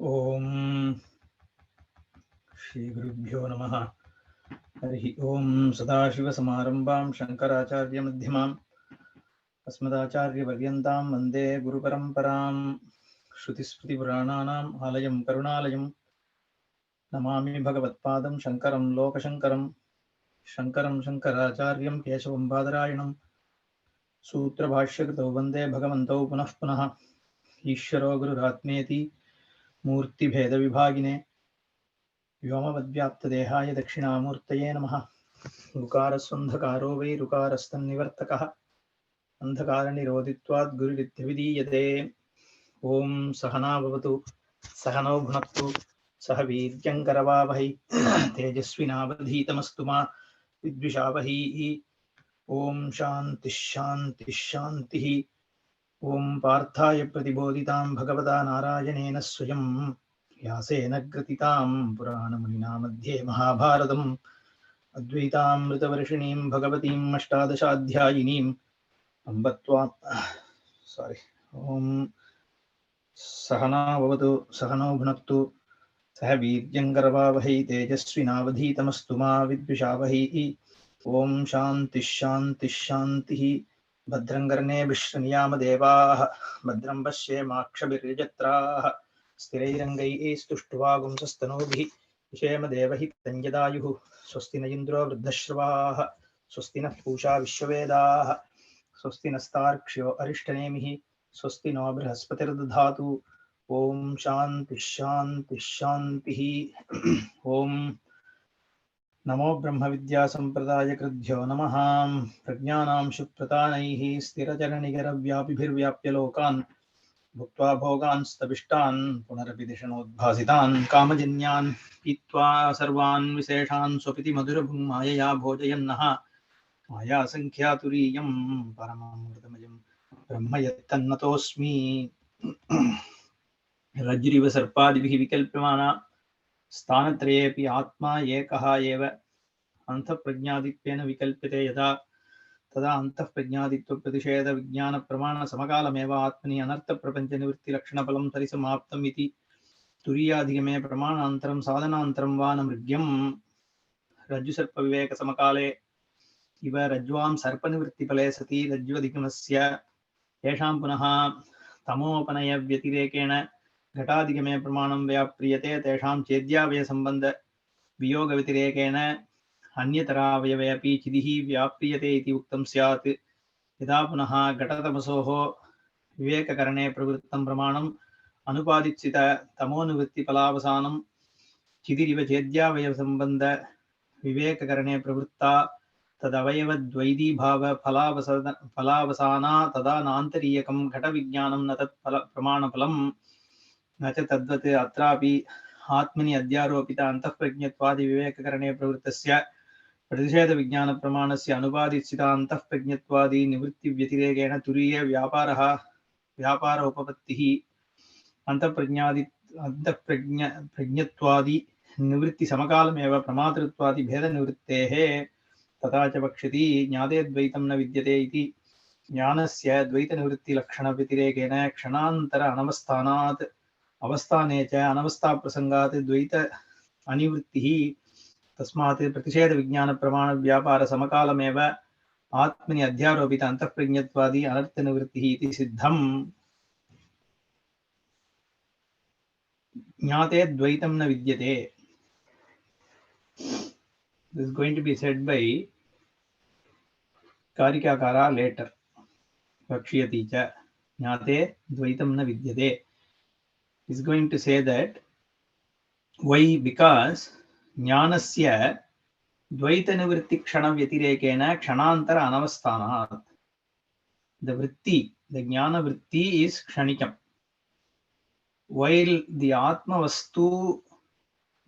Om Shri Gurubhyo Namaha. Harihi Om Sadashiva Samarambam Shankaracharya Madhyamam Asmadacharya Paryantam Vande Guru Paramparam Shrutismriti Purananam Alayam Karunalayam Namami Bhagavatpadam Shankaram Lokashankaram Shankaram Shankaracharyam Keshavam Badarayanam Sutra Bhashyakritau Vande Bhagavantau Punah Punah Ishvaro Gururatmeti Murti Bheda Vibhagine व्योमवद्व्याप्तदेहाय दक्षिणामूर्तये नमः। ऋकारस्वन्धकारो वै ऋकारस्तन्निवर्तकः अन्धकारनिरोधित्वात् गुरुरित्यभिधीयते। ॐ सहना भवतु सहनौ भुनक्तु सह वीर्यङ्करवावहै तेजस्विनावधीतमस्तु मा विद्विषावहैः। ॐ शान्तिः शान्तिः शान्तिः। ॐ पार्थाय प्रतिबोधितां भगवता नारायणेन स्वयं व्यासेन ग्रथितां पुराणमुनिना मध्ये महाभारतम् अद्वैतामृतवर्षिणीं भगवतीम् अष्टादशाध्यायिनीम् ॐ सहना भवतु सहनौ भुनक्तु सह वीर्यङ्करवावहै तेजस्विनावधीतमस्तु मा विद्विषावहैः। ॐ शान्तिः शान्तिः शान्तिः। भद्रं कर्णेभिः शृणुयामदेवाः भद्रं पश्येमाक्षभिर्यजत्राः स्थिरैरङ्गैः स्तुष्ट्वागुंसस्तनूभिः विषेमदेवहितं यदायुः। स्वस्ति न इन्द्रो वृद्धश्रवाः स्वस्ति नः पूषा विश्ववेदाः स्वस्ति नस्तार्क्ष्यो अरिष्टनेमिः स्वस्ति नो बृहस्पतिर्दधातु। ॐ शान्तिः शान्तिः शान्तिः। ॐ नमो ब्रह्मविद्यासम्प्रदायकृद्भ्यो नमः। प्रज्ञानां शुप्रतानैः स्थिरचरनिगरव्यापिभिर्व्याप्य लोकान् भुक्त्वा भोगान् स्तविष्टान् पुनरपि दिशनोद्भासितान् कामजन्यान् पीत्वा सर्वान् विशेषान् स्वपिति मधुरभुङ् मायया भोजयन्नः मायासङ्ख्यातुरीयं परमामृतमयं ब्रह्म यत्तन्नतोऽस्मि। रज्जुरिव सर्पादिभिः विकल्प्यमाना स्थानत्रयेऽपि आत्मा एकः एव अन्तःप्रज्ञादित्वेन विकल्प्यते यदा तदा अन्तःप्रज्ञादित्वप्रतिषेधविज्ञानप्रमाणसमकालमेव आत्मनि अनर्थप्रपञ्चनिवृत्तिलक्षणफलं परिसमाप्तम् इति तुरीयाधिगमे प्रमाणान्तरं साधनान्तरं वा न मृग्यम्। रज्जुसर्पविवेकसमकाले इव रज्ज्वां सर्पनिवृत्तिफले सति रज्ज्वधिगमस्य येषां पुनः तमोपनयव्यतिरेकेण घटाधिगमे प्रमाणं व्याप्रियते तेषां चेद्यावयसम्बन्धवियोगव्यतिरेकेण अन्यतरावयवे अपि चिदिः व्याप्रियते इति उक्तं स्यात्। यदा पुनः घटतमसोः विवेककरणे प्रवृत्तं प्रमाणम् अनुपादित्सित तमोनिवृत्तिफलावसानं चिदिरिव चेद्यावयसम्बन्धविवेककरणे प्रवृत्ता तदवयवद्वैधीभावफलावसाना तदा नान्तरीयकं घटविज्ञानं न तत् प्रमाणफलं न च तद्वत् अत्रापि आत्मनि अध्यारोपित अन्तःप्रज्ञत्वादिविवेककरणे प्रवृत्तस्य प्रतिषेधविज्ञानप्रमाणस्य अनुपादित्सित अन्तःप्रज्ञत्वादि निवृत्तिव्यतिरेकेण तुरीय व्यापार उपपत्तिः अन्तःप्रज्ञत्वादि निवृत्तिसमकालमेव प्रमातृत्वादि भेदनिवृत्तेः तथा च वक्ष्यति। ज्ञाते द्वैतं न विद्यते इति ज्ञानस्य द्वैतनिवृत्तिलक्षणव्यतिरेकेण क्षणान्तर अनवस्थानात् अवस्थाने च अनवस्थाप्रसङ्गात् द्वैत अनिवृत्तिः तस्मात् प्रतिषेधविज्ञानप्रमाणव्यापारसमकालमेव आत्मनि अध्यारोपित अन्तःप्रज्ञत्वादि अनर्थनिवृत्तिः इति सिद्धम्। ज्ञाते द्वैतं न विद्यते. This is going to be said by Karikakara later. Vakshiyati cha ज्ञाते द्वैतं न विद्यते is going to say that why, because ज्ञानस्य द्वैतनिवृत्तिक्षणव्यतिरेकेण क्षणान्तर अनवस्थानात्. The vritti, the jnana vritti is kshanikam, while the atma vastu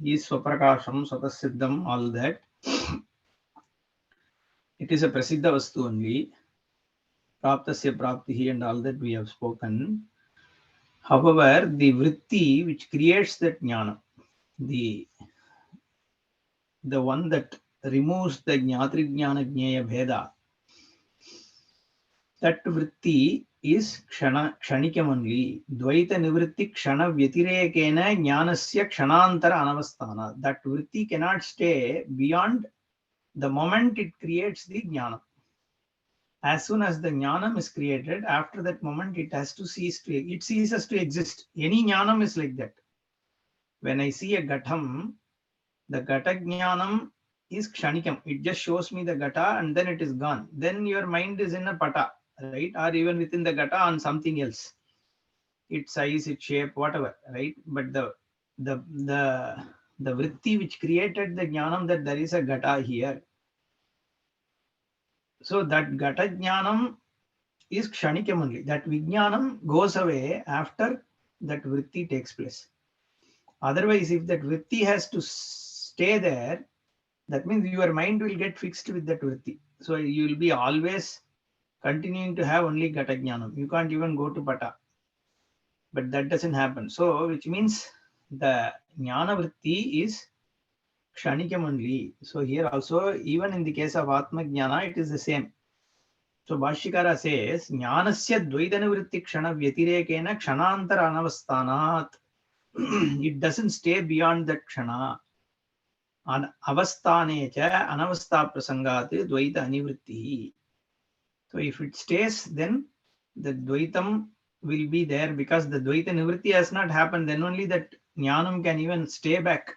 is swaprakasham swatasiddham, all that it is a prasiddha vastu only, praptasya praptihi and all that we have spoken. However, the vritti which creates that jnana, the one that removes the jnatri jnana jnaya bheda, that vritti is kshanikam only. Dvaita nivritti kshana vyatirekena jnanasya kshanantara anavasthana. That vritti cannot stay beyond the moment it creates the jnana. As soon as the jnanam is created, after that moment it has to it ceases to exist. Any jnanam is like that. When I see a gatham, the gata jnanam is kshanikam. It just shows me the gata and then it is gone. Then your mind is in a pata, right? Or even within the gata on something else. Its size, its shape, whatever, right? But the the the vritti which created the jnanam that there is a gata here. So that gata jnanam is kshanikam only. That vijnanam goes away after that vritti takes place. Otherwise, if that vritti has to stay there, that means your mind will get fixed with that vritti. So you will be always continuing to have only gata jnanam. You can't even go to pata. But that doesn't happen. So, which means the jnana vritti is kshanikam only. So here also, even in the case of atma jnana, it is the same. So Bhashyakara says, jnanasya dvaidana vritti kshana vyatirekena kshanantara anavasthanat. It doesn't stay beyond that kshana. Avasthane cha anavastha prasangat dvaita anivritti. So if it stays, then the dvaitam will be there because the dvaita nivritti has not happened. Then only that jnanam can even stay back.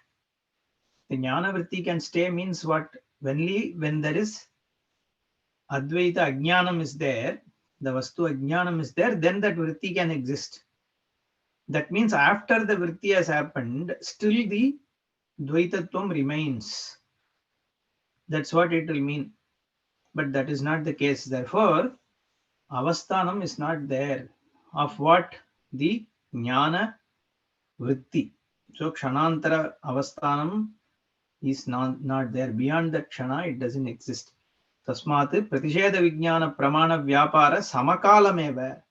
The jnana vritti can stay means what? Only when there is advaita ajnanam is there, the vastu ajnanam is there, then that vritti can exist. That means after the vritti has happened, still the dvaitatvam remains. That's what it will mean. But that is not the case. Therefore, avasthanam is not there. Of what? The jnana vritti. So kshanantara avasthanam is not there. Beyond that kshana, it doesn't exist. Tasmat pratisheda vijnana pramana vyapara samakalameva.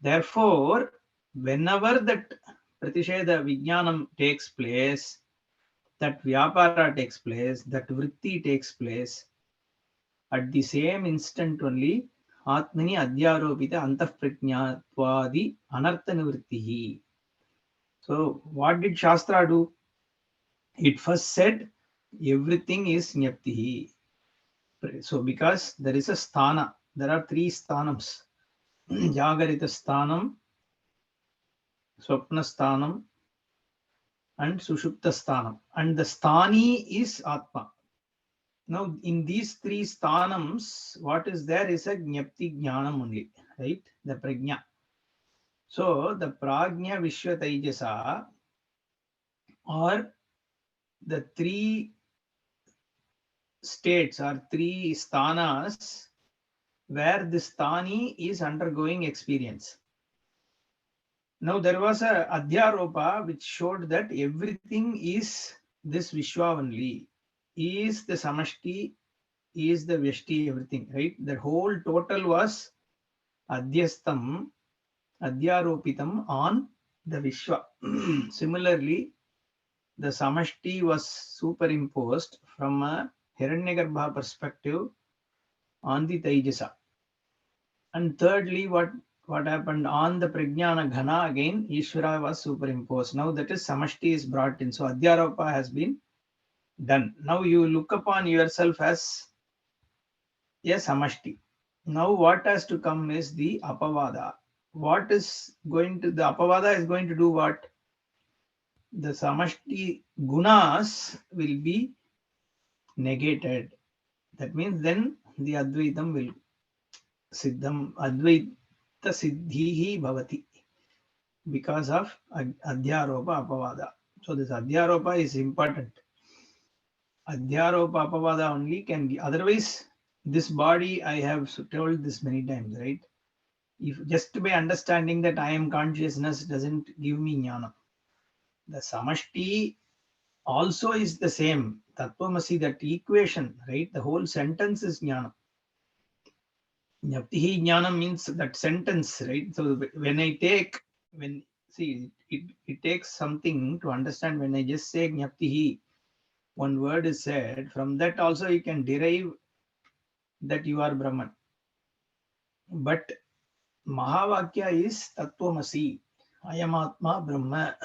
Therefore, whenever that pratisheda vijnanam takes place, that vyapara takes place, that vritti takes place, at the same instant only, atmani adhyaropita antahprajnatvadi anartha nivrittihi. So, what did Shastra do? It first said everything is nyaptihi. So, because there is a sthana, there are three sthanams: Jagarita sthanam, Swapna sthanam, and Sushupta sthanam. And the sthani is Atma. Now, in these three sthanams, what is there is a jnapti jnanam only, right? The prajna. So, the prajna vishwa taijasa are the three states or three sthanas where the sthani is undergoing experience. Now there was a adhyaropa which showed that everything is this Vishwa only, is the Samashti, is the Vyashti, everything, right? The whole total was adhyastam, adhyaropitam on the Vishwa. Similarly, the Samashti was superimposed from a Hiranyagarbha perspective on the Taijasa. And thirdly, what happened on the Prajnana Ghana again, Ishvara was superimposed. Now that is Samashti is brought in. So Adhyaropa has been done. Now you look upon yourself as a Samashti. Now what has to come is the Apavada. The Apavada is going to do what? The Samashti Gunas will be negated. That means then the Advaitam will Siddham Advaita Siddhihi Bhavati because of Adhyaropa Apavada. So this Adhyaropa is important. Adhyaropa Apavada only can give. Otherwise, this body, I have told this many times, right? If just by understanding that I am consciousness doesn't give me jnana. The Samashti also is the same. Tattvamasi, that equation, right? The whole sentence is jnana. Jnaptihi jnana means that sentence, right? So it takes something to understand. When I just say jnaptihi, one word is said, from that also you can derive that you are Brahman. But Mahavakya is Tattvamasi, Ayamatma Brahma.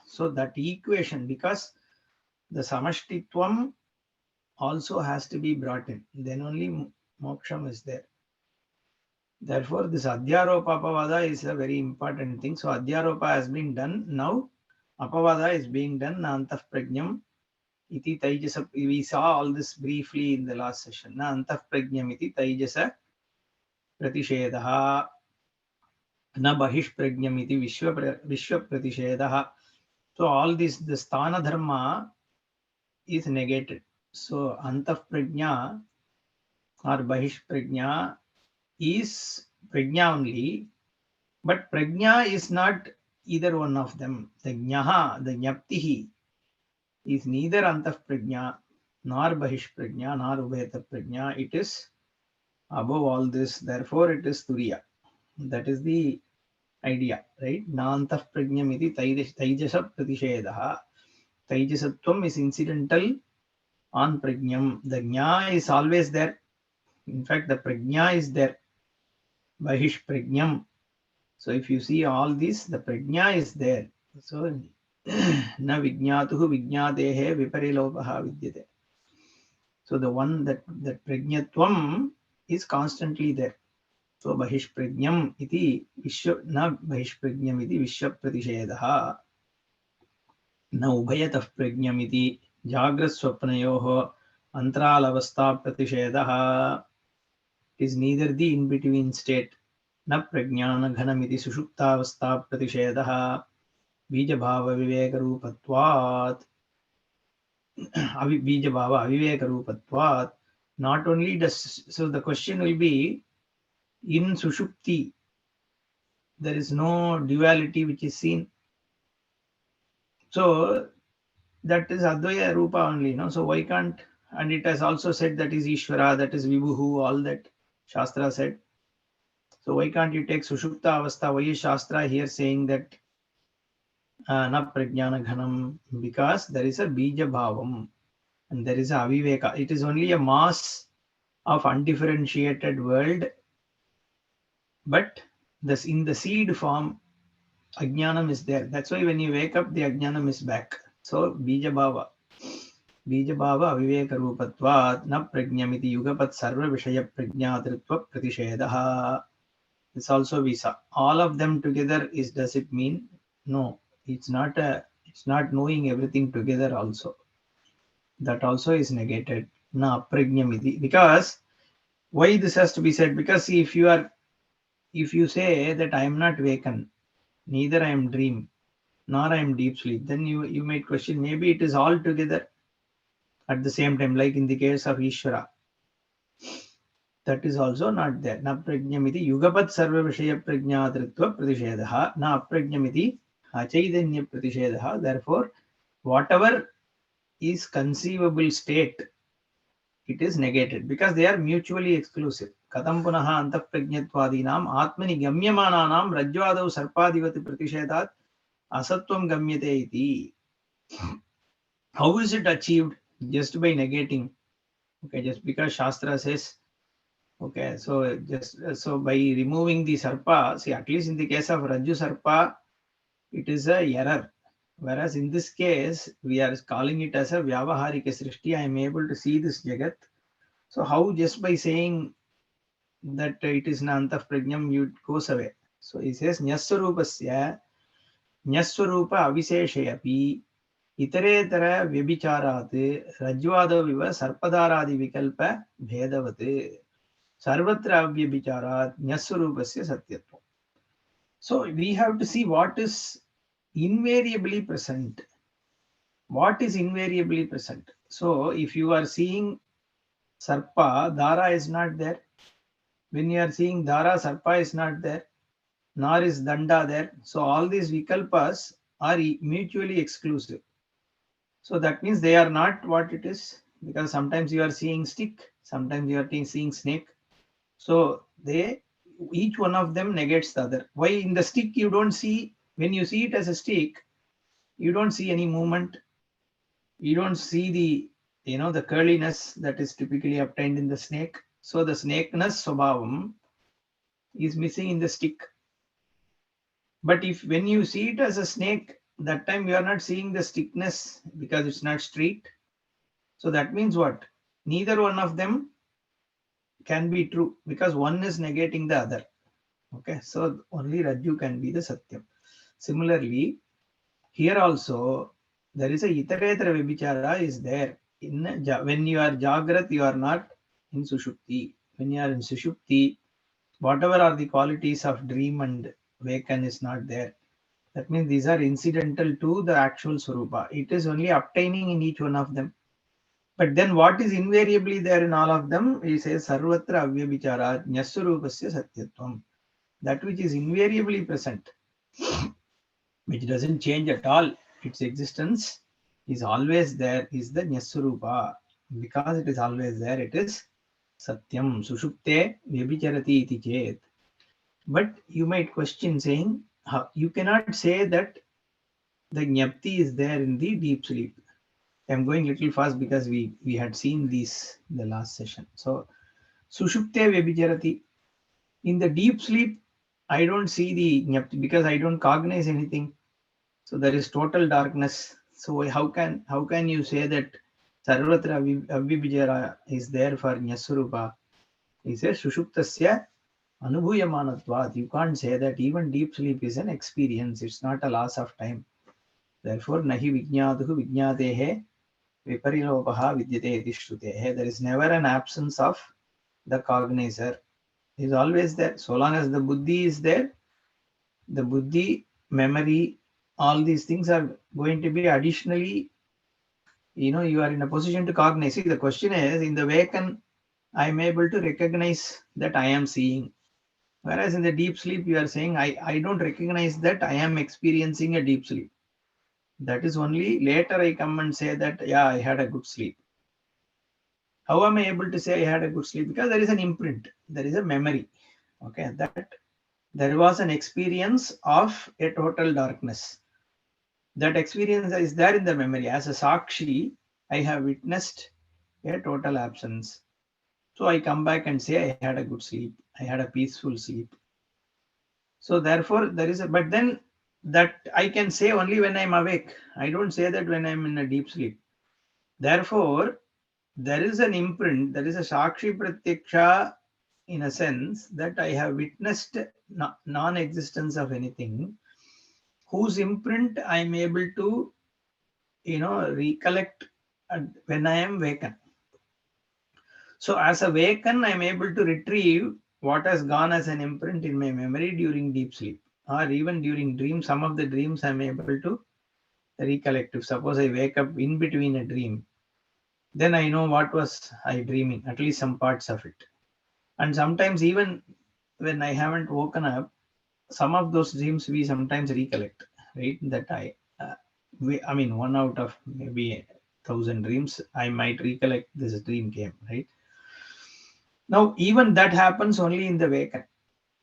So that equation, because the Samashtitvam also has to be brought in, then only moksham is there. Therefore, this Adhyaropa Apavada is a very important thing. So Adhyaropa has been done. Now Apavada is being done. Na antah prajnam iti taijasa. We saw all this briefly in the last session. Na antah prajnam iti taijasa pratishedaha. Na bahish prajnam iti vishwa pratishedaha. So all this, the sthana dharma is negated. So antah prajna or bahish prajna is prajna only. But prajna is not either one of them. The jnaha, the jnaptihi, is neither antah prajna, nor bahish prajna, nor ubheta prajna. It is above all this. Therefore, it is turiya. That is the idea, right? Na antah prajnam iti taijasa pratishedaha. Taijasatvam is incidental on prajnam. The jna is always there. In fact, the prajna is there. Bahish prajnam. So if you see all this, the prajna is there. So na vijñātuhu vijñātehe viparilopaha vidyate. So the one that prajñatvam is constantly there. So bahish prajñam iti vishwa na bahish prajñam iti vishwa pratishedaha. Na ubhayatah prajñam iti jagrat swapnayoho antralavastha pratishedaha. It is neither the in-between state. Na prajnana ghanamiti sushuptavastha pratishedaha. Bijabhava viveka rupatvat. Bijabhava aviveka rupatvat. Not only does, so the question will be, in Sushupti, there is no duality which is seen. So that is Advaya Rupa only, no? So why can't, and it has also said that is Ishvara, that is Vibhuhu, all that Shastra said. So why can't you take Sushupta Avastha? Why is Shastra here saying that na prajnana ghanam? Because there is a bija bhavam and there is a aviveka. It is only a mass of undifferentiated world, but this in the seed form, ajnanam is there. That's why when you wake up, the ajnanam is back. So bija bhava aviveka rupatvat na prajnamiti yugapat sarva vishaya prajnatritva pratishedaha. This also we saw. All of them together is, does it mean? No, it's not knowing everything together also. That also is negated. Na prajnamiti. Because why this has to be said? Because if you say that I am not waken, neither I am dream, nor I am deep sleep, then you might question, maybe it is all together at the same time, like in the case of Ishvara. That is also not there. Na prajnamiti yugapat sarva vishaya prajnatritva pratishedaha. Na prajnamiti achaidanya pratishedaha. Therefore, whatever is conceivable state, it is negated because they are mutually exclusive. Katham punaha antah prajnatvadinam atmani gamyamananam rajvadav sarpadivati pratishedat asatvam gamyate iti. How is it achieved? Just by negating. Okay, just because Shastra says, okay, so by removing the sarpa, see, at least in the case of Rajju Sarpa, it is a error. Whereas in this case, we are calling it as a Vyavaharika Srishti. I am able to see this Jagat. So how just by saying that it is Nantah Prajnam, it goes away. So he says, Nyaswarupasya, Nyaswarupa Aviseshayapi, Itaretara Vyabicharat, Rajvada Viva Sarpadaradi Vikalpa Bhedavat. Sarvatra Avyabicharat Nyaswarupasya Satyatvam. So we have to see what is invariably present. What is invariably present? So if you are seeing Sarpa, Dara is not there. When you are seeing Dara, Sarpa is not there. Nor is Danda there. So all these Vikalpas are mutually exclusive. So that means they are not what it is. Because sometimes you are seeing stick, sometimes you are seeing snake. So each one of them negates the other. Why in the stick you don't see, when you see it as a stick, you don't see any movement. You don't see the curliness that is typically obtained in the snake. So the snakeness swabhavam is missing in the stick. But if when you see it as a snake, that time you are not seeing the stickness because it's not straight. So that means what? Neither one of them can be true because one is negating the other. Okay, so only Rajju can be the Satyam. Similarly, here also there is a Itaretara Vibhichara is there. When you are Jagrat, you are not in Sushupti. When you are in Sushupti, whatever are the qualities of dream and waken is not there. That means these are incidental to the actual Swarupa. It is only obtaining in each one of them. But then what is invariably there in all of them? He says Sarvatra Avyabhichara Nyaswarupasya Satyatvam. That which is invariably present, which doesn't change at all, its existence is always there, is the Nyaswarupa. Because it is always there, it is Satyam. Sushupte Vyabhicharati iti chet. But you might question saying, you cannot say that the Jnapti is there in the deep sleep. I'm going a little fast because we had seen these in the last session. So Sushupte Vyabhicharati. In the deep sleep, I don't see the Jnapti because I don't cognize anything. So there is total darkness. So how can you say that Sarvatra Avibhijara is there for Nyaswarupa? He says Sushuptasya Anubhuyamanatvat. You can't say that even deep sleep is an experience. It's not a loss of time. Therefore, Nahi Vijnatuhu Vijnatehe Viparilopaha Vidyate iti Shrutehe. There is never an absence of the cognizer. He is always there. So long as the buddhi is there, the buddhi, memory, all these things are going to be additionally, you are in a position to cognize. See, the question is, in the waken, I am able to recognize that I am seeing. Whereas in the deep sleep, you are saying, I don't recognize that I am experiencing a deep sleep. That is only later I come and say that, yeah, I had a good sleep. How am I able to say I had a good sleep? Because there is an imprint, there is a memory. Okay, that there was an experience of a total darkness. That experience is there in the memory. As a Sakshi, I have witnessed a total absence. So I come back and say I had a good sleep. I had a peaceful sleep. So therefore, there is but then that I can say only when I'm awake. I don't say that when I'm in a deep sleep. Therefore, there is an imprint, there is a Sakshi Pratyaksha in a sense that I have witnessed non-existence of anything, whose imprint I am able to, recollect when I am waken. So as a waken, I am able to retrieve what has gone as an imprint in my memory during deep sleep, or even during dream. Some of the dreams I am able to recollect. If suppose I wake up in between a dream, then I know what was I dreaming, at least some parts of it. And sometimes even when I haven't woken up, some of those dreams we sometimes recollect, right? That one out of maybe 1,000 dreams, I might recollect this dream came, right? Now, even that happens only in the waken.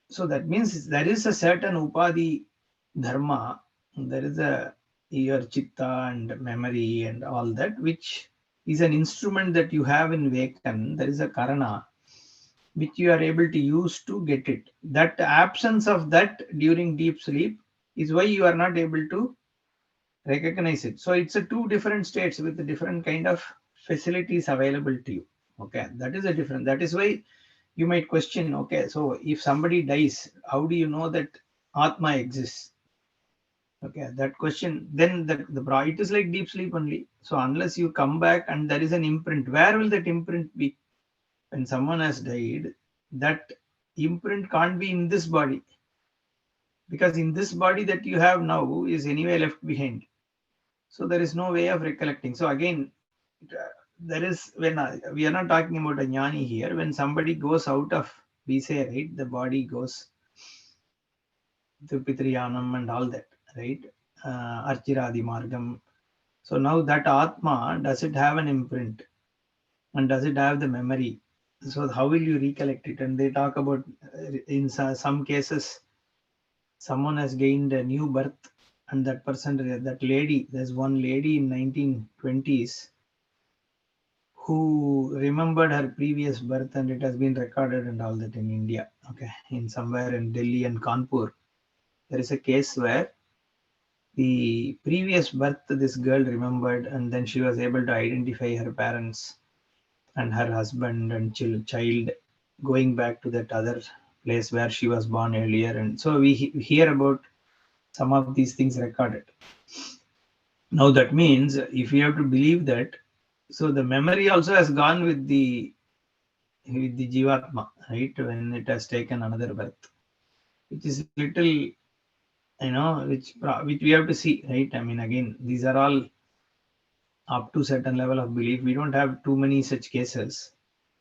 So that means there is a certain upadhi dharma, there is a your chitta and memory and all that, which is an instrument that you have in waken. There is a karana which you are able to use to get it. That absence of that during deep sleep is why you are not able to recognize it. So it's a two different states with a different kind of facilities available to you. Okay, that is a different. That is why you might question. Okay, so if somebody dies, how do you know that Atma exists? Okay, that question. Then it is like deep sleep only. So unless you come back and there is an imprint, where will that imprint be? When someone has died, that imprint can't be in this body, because in this body that you have now is anyway left behind. So there is no way of recollecting. So again, there is we are not talking about a jnani here. When somebody goes out of, we say, right, the body goes to Pitriyanam and all that, right? Archiradi Margam. So now that Atma, does it have an imprint? And does it have the memory? So how will you recollect it? And they talk about, in some cases, someone has gained a new birth, and that lady, there's one lady in 1920s who remembered her previous birth, and it has been recorded and all that in India. Okay, in somewhere in Delhi and Kanpur, there is a case where the previous birth this girl remembered, and then she was able to identify her parents and her husband and child going back to that other place where she was born earlier. And so we hear about some of these things recorded. Now that means if you have to believe that, so the memory also has gone with the jivatma, right, when it has taken another birth, which is little, which we have to see, right? I mean, again, these are all up to certain level of belief. We don't have too many such cases.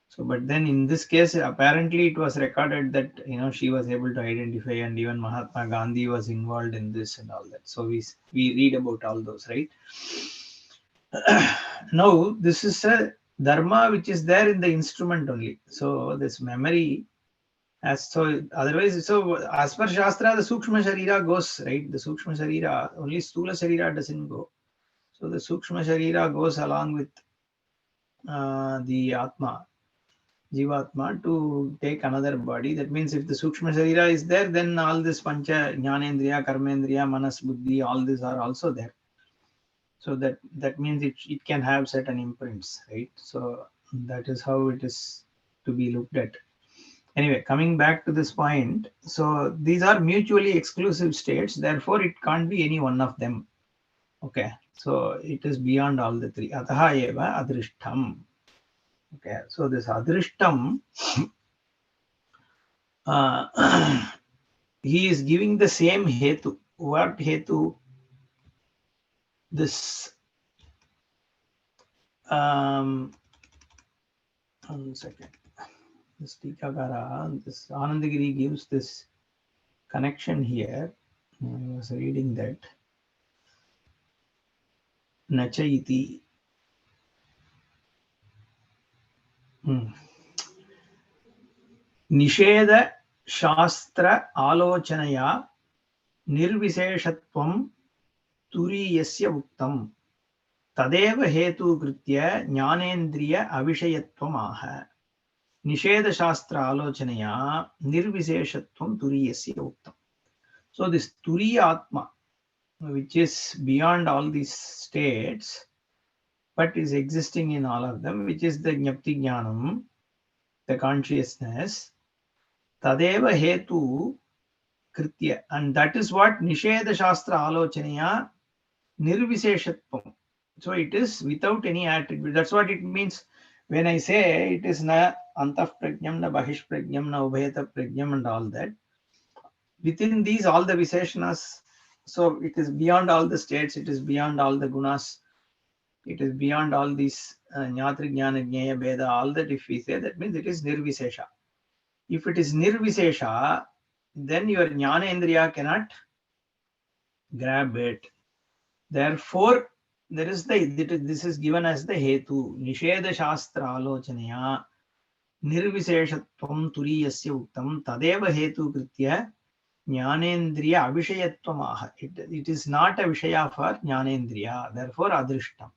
So, but then in this case, apparently it was recorded that she was able to identify, and even Mahatma Gandhi was involved in this and all that. So we read about all those, right? Now this is a dharma which is there in the instrument only. So this memory, as so otherwise, so as per Shastra, the Sukshma Sharira goes, right? The Sukshma Sharira, only Stula Sharira doesn't go. So the Sukshma Sharira goes along with the Atma, Jivatma, to take another body. That means if the Sukshma Sharira is there, then all this Pancha, Jnanendriya, Karmendriya, Manas, Buddhi, all these are also there. So that means it can have certain imprints, right? So that is how it is to be looked at. Anyway, coming back to this point, so these are mutually exclusive states, therefore it can't be any one of them. Okay, so it is beyond all the three. Ataha eva adrishtam. Okay, so this adrishtam, he is giving the same hetu. What hetu? This, 1 second. This Tikakara, this Anandagiri gives this connection here. I was reading that. Nachaiti. Nisheda Shastra Alochanaya Nirviseshatvam Turiyasya Uktam Tadeva Hetu Kritya Jnanendriya Avishayatvam Aha. Nisheda Shastra Alochanaya Nirviseshatvam Turiyasya Uktam. So this Turiya Atma, which is beyond all these states, but is existing in all of them, which is the Jnapti Jnanam, the consciousness, Tadeva Hetu Kritya, and that is what Nisheda Shastra Alochanaya Nirviseshatvam. So it is without any attribute. That's what it means when I say it is na antah prajnam, na bahish prajnam, na ubhayata prajnam, and all that. Within these, all the Visheshanas, so it is beyond all the states, it is beyond all the gunas, it is beyond all these Jnatri Jnana Jnaya Beda, all that if we say, that means it is Nirvisesha. If it is Nirvisesha, then your Jnana Indriya cannot grab it. Therefore, there is this is given as the Hetu. Nisheda Shastra Alochanaya Nirviseshatvam Turiyasya Uktam Tadeva Hetu Kritya Jnanendriya Avishayatvam Aha. It is not a Vishaya for Jnanendriya, therefore Adrishtam.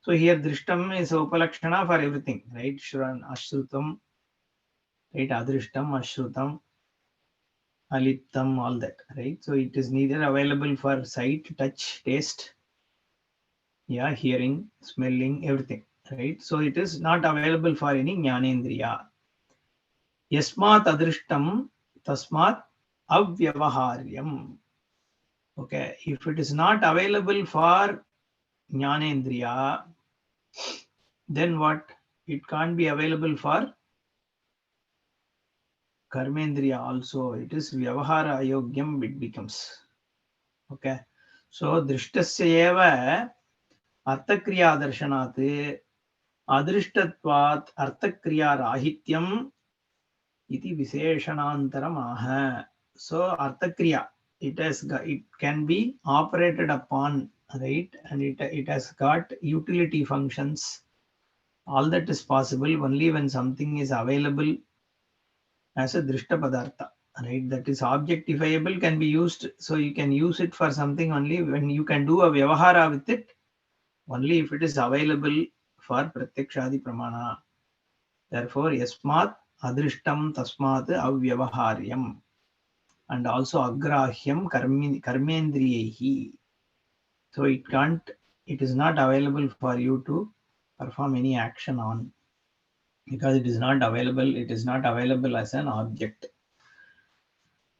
So here Drishtam is Upalakshana for everything, right? Shran, Ashrutam, right? Adrishtam, Ashrutam, Aliptam, all that, right? So it is neither available for sight, touch, taste, hearing, smelling, everything, right? So it is not available for any Jnanendriya. Yasmat Adrishtam, Tasmat Avyavaharyam. Okay, if it is not available for Jnanendriya, then what? It can't be available for Karmendriya also. It is Vyavahara Ayogyam, it becomes. Okay, so Drishtasya eva Arthakriya Darshanat Adrishtatvat Arthakriya Rahityam iti Visheshanantaram aha. So Arthakriya, it can be operated upon, right? And it has got utility functions. All that is possible only when something is available as a drishta padartha, right? That is objectifiable, can be used. So you can use it for something only when you can do a vyavahara with it, only if it is available for Pratyakshadi Pramana. Therefore, Yasmat Adrishtam Tasmat Avyavaharyam. And also Agrahyam Karmendriyehi. So it is not available for you to perform any action on, because it is not available as an object.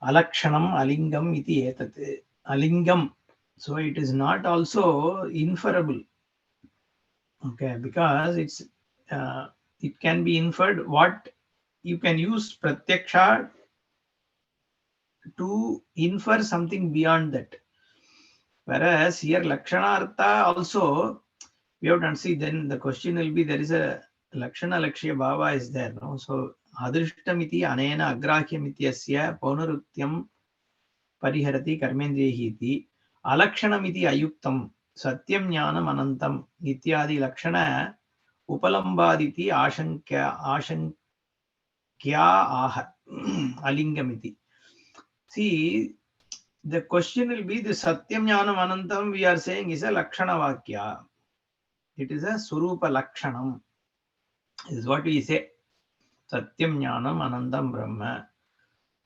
Alakshanam alingam iti etat. Alingam. So it is not also inferable. Okay, because it can be inferred. What you can use pratyaksha to infer something beyond that. Whereas here lakshanartha also we have to see. Then the question will be, there is a lakshana lakshya bhava is there, no? So adrishtamiti anena agrahyam ityasya paunarutyam परिहरति कर्मेन्द्रियैः इति अलक्षणमिति अयुक्तं सत्यं ज्ञानम् अनन्तम् इत्यादि लक्षण उपलम्बादिति आशङ्क्या आह alingam. See, the question will be, the satyam jnanam anantam we are saying is a lakshana vakya. It is a surupa lakshanam. This is what we say. Satyam jnanam anantam brahma.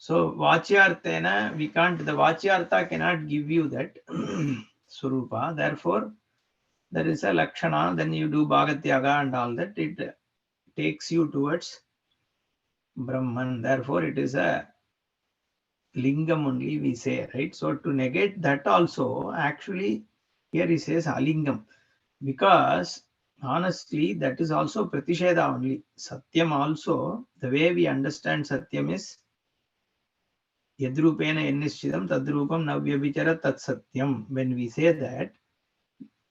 So Vachyarthena, we can't, the Vachyartha cannot give you that Surupa. Therefore, there is a Lakshana, then you do Bhagatyaga and all that. It takes you towards Brahman. Therefore, it is a Lingam only, we say, right? So to negate that also, actually, here he says Alingam. Because honestly, that is also Pratisheda only. Satyam also, the way we understand Satyam is Yadrupena Enishchidam Tadrupam Navyavichara Tat Satyam. When we say that,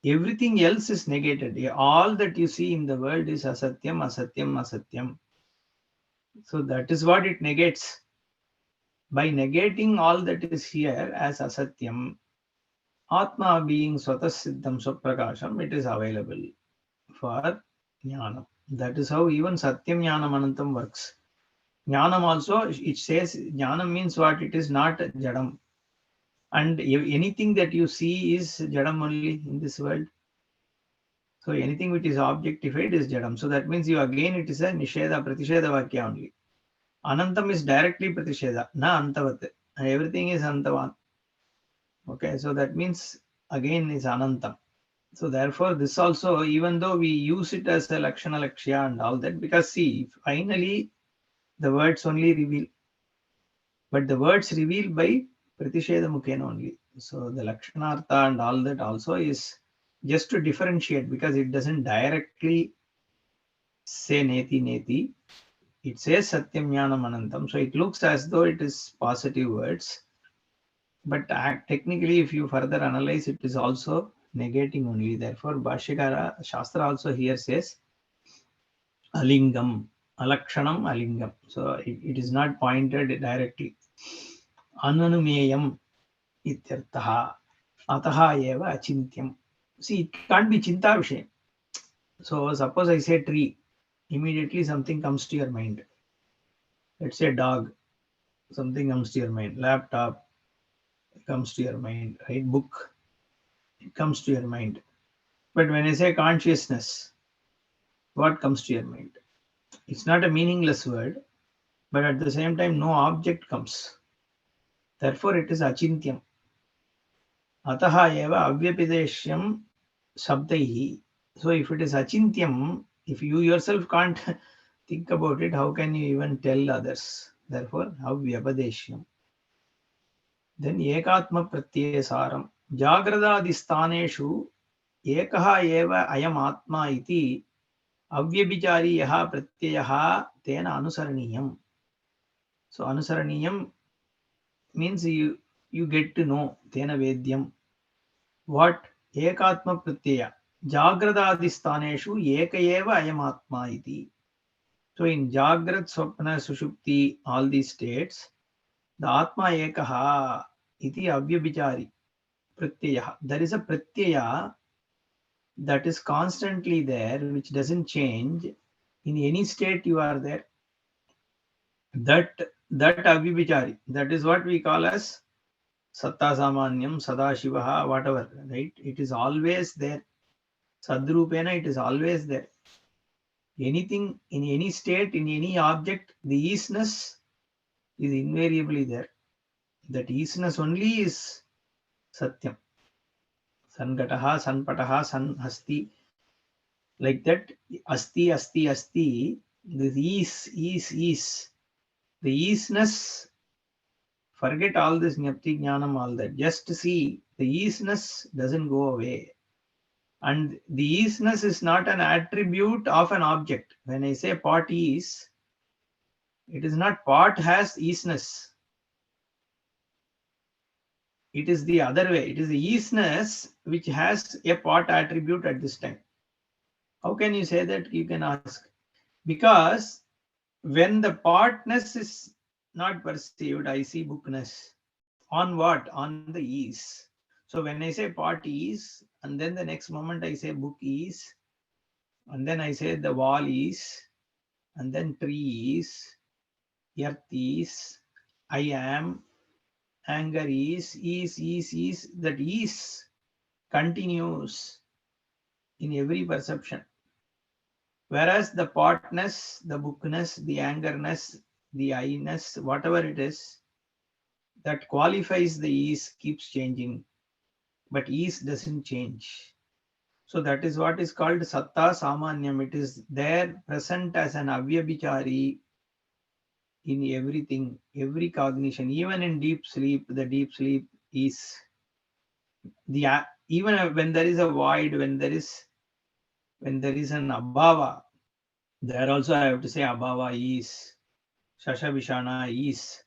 everything else is negated. All that you see in the world is asatyam, asatyam, asatyam. So that is what it negates. By negating all that is here as asatyam, Atma being Swatasiddham Swaprakasham, it is available for Jnanam. That is how even Satyam Jnanam Anantam works. Jnanam also, it says Jnanam means what? It is not Jadam. And anything that you see is Jadam only in this world. So anything which is objectified is Jadam. So that means it is a Nisheda, Pratisheda Vakya only. Anantam is directly Pratisheda, na Antavat. Everything is Antavan. Okay, so that means again is Anantam. So therefore, this also, even though we use it as a Lakshana Lakshya and all that, because see, finally the words only reveal. But the words reveal by Pratisheda Mukhena only. So the Lakshanartha and all that also is just to differentiate, because it doesn't directly say Neti Neti. It says Satyam Jnanam Anantam. So it looks as though it is positive words. But technically, if you further analyze, it is also negating only. Therefore, Bhashyakara, Shastra also here says Alingam, Alakshanam, Alingam. So it is not pointed directly. Ananumeyam ityartaha ataha eva achintyam. See, it can't be Chinta Vishay. So suppose I say tree, immediately something comes to your mind. Let's say dog, something comes to your mind. Laptop comes to your mind, right? Book, it comes to your mind. But when I say consciousness, what comes to your mind? It's not a meaningless word, but at the same time, no object comes. Therefore, it is achintyam. Ataha eva avyapideshyam shabdaihi. So if it is achintyam, if you yourself can't think about it, how can you even tell others? Therefore, avyapadeshyam. Then ekatma pratyasaram. Jagradadisthaneshu ekaha eva ayam atma iti avyabhichari yaha pratyayaha tena anusaraniyam. So anusaraniyam means you get to know, tena vedyam. What? Ekatma pratyaya. Jagradadisthaneshu eka eva ayam atma iti. So in Jagrat, Swapna, Sushupti, all these states, the Atma Ekaha iti avyabhichari pratyaya. There is a pratyaya that is constantly there, which doesn't change. In any state you are there. That avyabhichari, that is what we call as Satta Samanyam, Sadashivaha, whatever, right? It is always there. Sadrupena, it is always there. Anything in any state, in any object, the easiness is invariably there. That easiness only is Satyam. Sangataha, Sanpataha, Sanhasti. Like that, Asti, Asti, Asti. This ease. The easiness, forget all this Nyapti Jnanam, all that. Just see, the easiness doesn't go away. And the easiness is not an attribute of an object. When I say pot ease, it is not pot has easiness. It is the other way. It is the easiness which has a pot attribute at this time. How can you say that? You can ask. Because when the partness is not perceived, I see bookness. On what? On the ease. So when I say pot ease, and then the next moment I say book ease, and then I say the wall is, and then tree is, earth is, I am, anger is, that is continues in every perception. Whereas the potness, the bookness, the angerness, the I-ness, whatever it is, that qualifies the ease keeps changing, but ease doesn't change. So that is what is called Satta Samanyam. It is there present as an Avyabhichari in everything, every cognition, even in deep sleep. The deep sleep is the even when there is a void, when there is an abhava, there also I have to say abhava is, Shashabhishana is,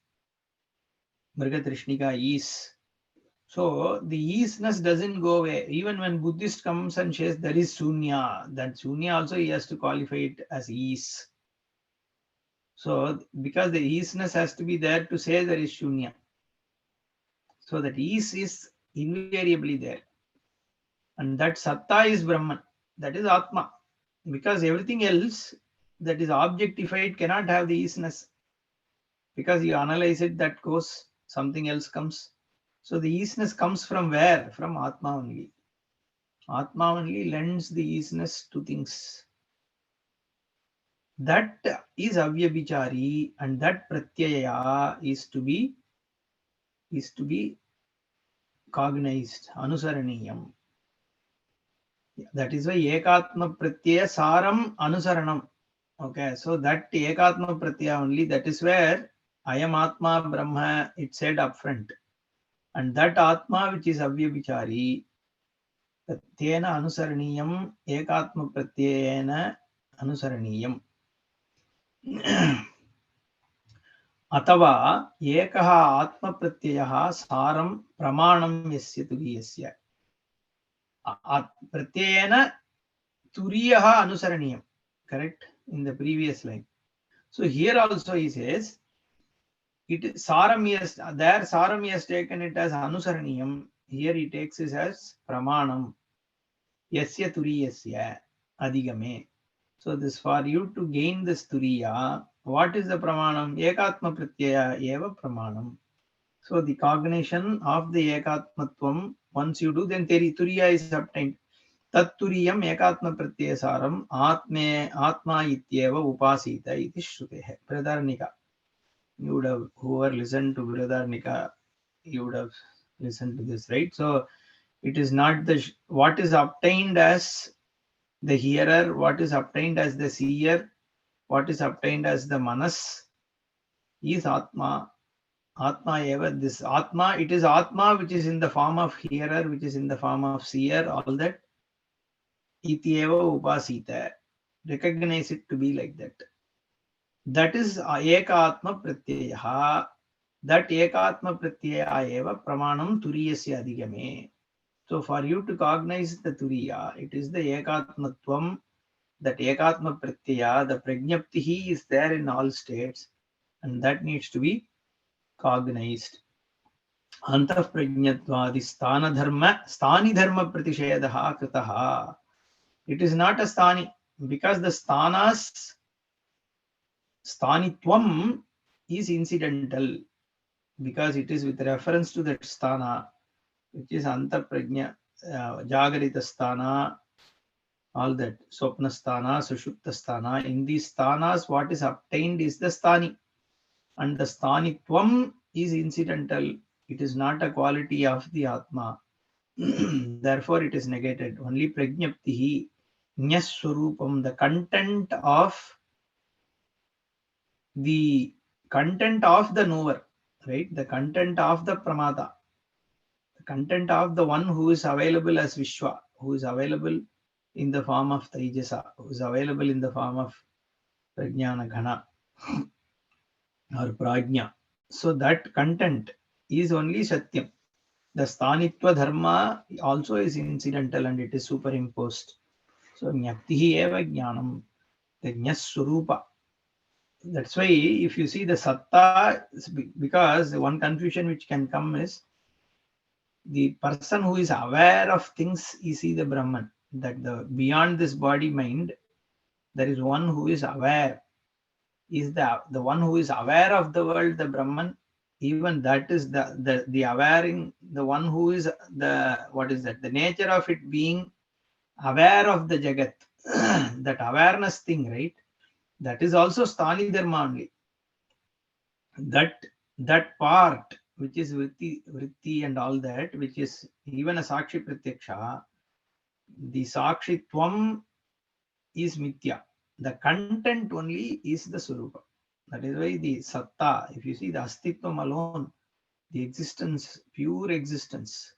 Mrigatrishnika is. So the easiness doesn't go away. Even when Buddhist comes and says there is Sunya, that Sunya also he has to qualify it as ease. So because the easiness has to be there to say there is Shunya. So that ease is invariably there. And that Satta is Brahman. That is Atma. Because everything else that is objectified cannot have the easiness. Because you analyze it, that goes, something else comes. So the easiness comes from where? From Atma only. Atma only lends the easiness to things. That is Avyabhichari, and that Pratyaya is to be cognized, Anusaraniyam. That is why Ekatma Pratyaya Saram Anusaranam. Okay, so that Ekatma Pratyaya only, that is where I am Atma Brahma, it said upfront. And that Atma which is Avyabhichari, Pratyena Anusaraniyam, Ekatma Pratyayena Anusaraniyam. अथवा एकः आत्मप्रत्ययः सारं प्रमाणं यस्य तुरीयस्य प्रत्ययेन तुरीयः अनुसरणीयं. Correct? In the previous line. So here also he says it saram, yes, there saram has taken it as anusaraniyam. Here he takes it as pramanam. Yasya turiyasya adigame. So this, for you to gain this turiya, what is the pramanam? Ekatma pratyaya eva pramanam. So the cognition of the ekatmatvam, once you do, then turiya is obtained. Tat turiyam ekatma pratyasaram atma ityeva upasita iti shrutehe. Bradarnika. You would have, whoever listened to Bradarnika, you would have listened to this, right? So it is not what is obtained as the hearer, what is obtained as the seer, what is obtained as the manas is Atma. Atma eva, this Atma, it is Atma which is in the form of hearer, which is in the form of seer, all that. Ityeva upasita. Recognize it to be like that. That is Ekatma Pratyaya. That Ekatma Pratyaya eva pramanam turiyasya adhigame. So for you to cognize the turiya, it is the Ekatmatvam, that Ekatma Pratyaya, the Prajnaptihi is there in all states, and that needs to be cognized. Antah Prajnatvadi Sthana Dharma, Sthani Dharma Pratishedaha Kritaha. It is not a Sthani, because the Sthanas, Sthanitvam is incidental, because it is with reference to that Sthana, which is Antah Prajna, Jagarita Sthana, all that. Swapnasthana, Sushuptasthana. In these sthanas, what is obtained is the sthani. And the sthanitvam is incidental. It is not a quality of the Atma. Therefore, it is negated. Only prajnaptihi, nyaswarupam, the content of the knower, right? The content of the pramata, the content of the one who is available as Vishwa, who is available in the form of Taijasa, who is available in the form of Prajnana Ghana or Prajna. So that content is only Satyam. The Sthanitva Dharma also is incidental and it is superimposed. So Nyaptihi eva Jnanam, the Nyaswarupa. That's why if you see the Satta, because one confusion which can come is the person who is aware of things is the Brahman. That the beyond this body mind, there is one who is aware. Is the one who is aware of the world, the Brahman? Even that is the awareing, the one who is the, what is that? The nature of it being aware of the Jagat, that awareness thing, right? That is also Sthani Dharma only. That part which is vritti and all that, which is even a Sakshi Pratyaksha, the Sakshitvam is Mithya. The content only is the Surupa. That is why the Satta, if you see the Astitvam alone, the existence, pure existence,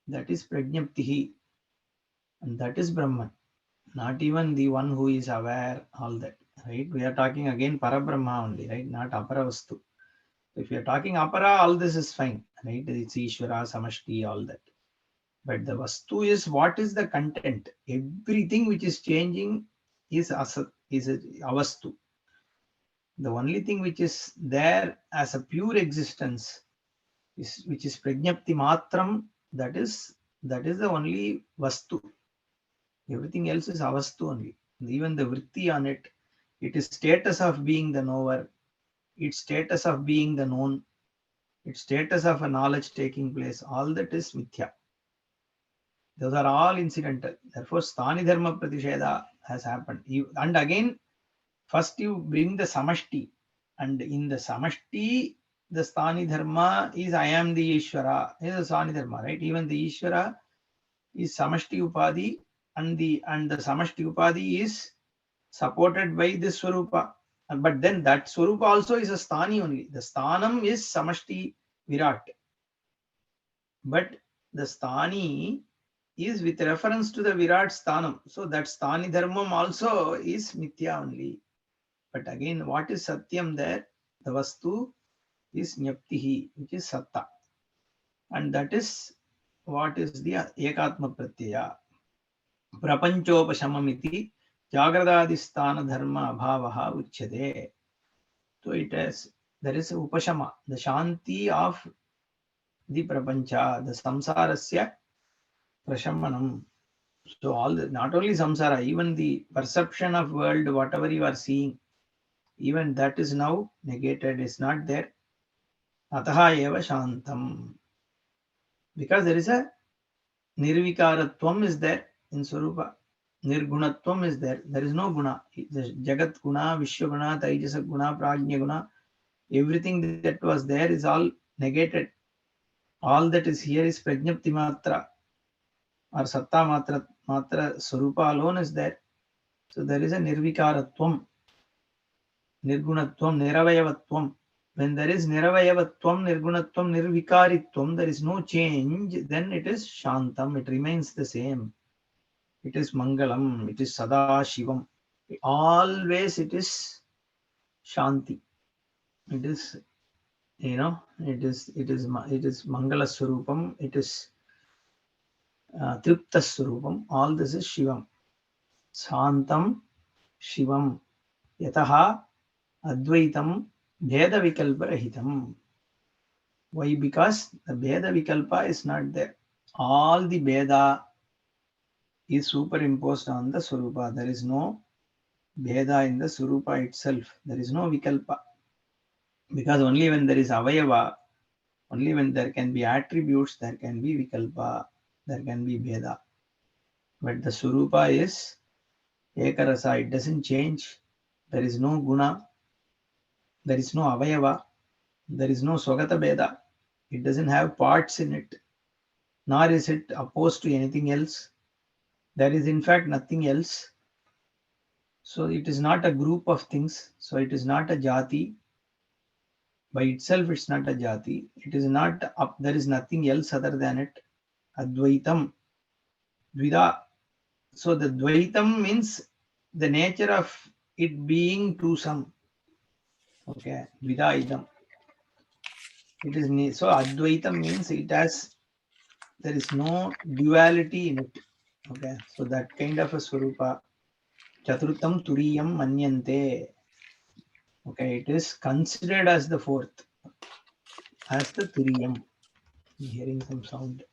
that is Prajnaptihi, and that is Brahman. Not even the one who is aware, all that, right? We are talking again Parabrahma only, right? Not Aparavastu. If you are talking Apara, all this is fine, right? It's Ishvara, Samashti, all that. But the Vastu is what is the content. Everything which is changing is Asat, is Avastu. The only thing which is there as a pure existence, is, which is Prajnapti Matram, that is the only Vastu. Everything else is Avastu only. Even the Vritti on it, it is status of being the knower, its status of being the known, its status of a knowledge taking place, all that is Mithya. Those are all incidental. Therefore, Sthani Dharma Pratisheda has happened. And again, first you bring the Samashti. And in the Samashti, the Sthani Dharma is I am the Ishvara. Is the Sthani Dharma, right? Even the Ishvara is Samashti Upadhi, and the Samashti Upadhi is supported by this Swarupa. But then that Swarupa also is a Sthani only. The Sthanam is Samashti Virat. But the Sthani is with reference to the Virat Sthanam. So that Sthani Dharmam also is Mithya only. But again, what is Satyam there? The Vastu is Nyaptihi, which is Satta. And that is what is the Ekatma Pratyaya. Prapanchopashamamiti Jagradadisthana Dharma Abhavaha Uchyate. So it is, there is Upashama, the Shanti of the Prapancha, the Samsarasya Prashamanam. So all the, not only samsara, even the perception of world, whatever you are seeing, even that is now negated, is not there. Ataha eva shantam. Because there is a nirvikaratvam is there in Swarupa. Nirgunatvam is there. There is no guna. The Jagat guna, Vishwa guna, Taijasa guna, Prajna guna, everything that was there is all negated. All that is here is Prajnapti Matra or Satta Matra Swarupa alone is there. So there is a nirvikaratvam, nirgunatvam, niravayavatvam. When there is niravayavatvam, nirgunatvam, nirvikaritvam, there is no change, then it is shantam, it remains the same. It is mangalam, it is sada shivam. Always it is shanti. It is, it is mangala swarupam, it is tripta swarupam. All this is shivam. Shantam shivam. Yataha advaitam bheda vikalpa rahitam. Why? Because the bheda vikalpa is not there. All the bheda is superimposed on the swarupa. There is no bheda in the swarupa itself. There is no vikalpa. Because only when there is avayava, only when there can be attributes, there can be vikalpa, there can be bheda. But the Surupa is Ekarasa, it doesn't change. There is no Guna, there is no Avayava, there is no Swagata Beda. It doesn't have parts in it, nor is it opposed to anything else. There is in fact nothing else. So it is not a group of things. So it is not a jati. By itself, it's not a jati. It is not up. There is nothing else other than it. Advaitam, Dvida. So the Dvaitam means the nature of it being twosome. Okay, Dvida idam. It is so Advaitam means it has, there is no duality in it. Okay, so that kind of a Swarupa. Chaturtam Turiyam Manyante. Okay, it is considered as the fourth, as the Turiyam. I'm hearing some sound.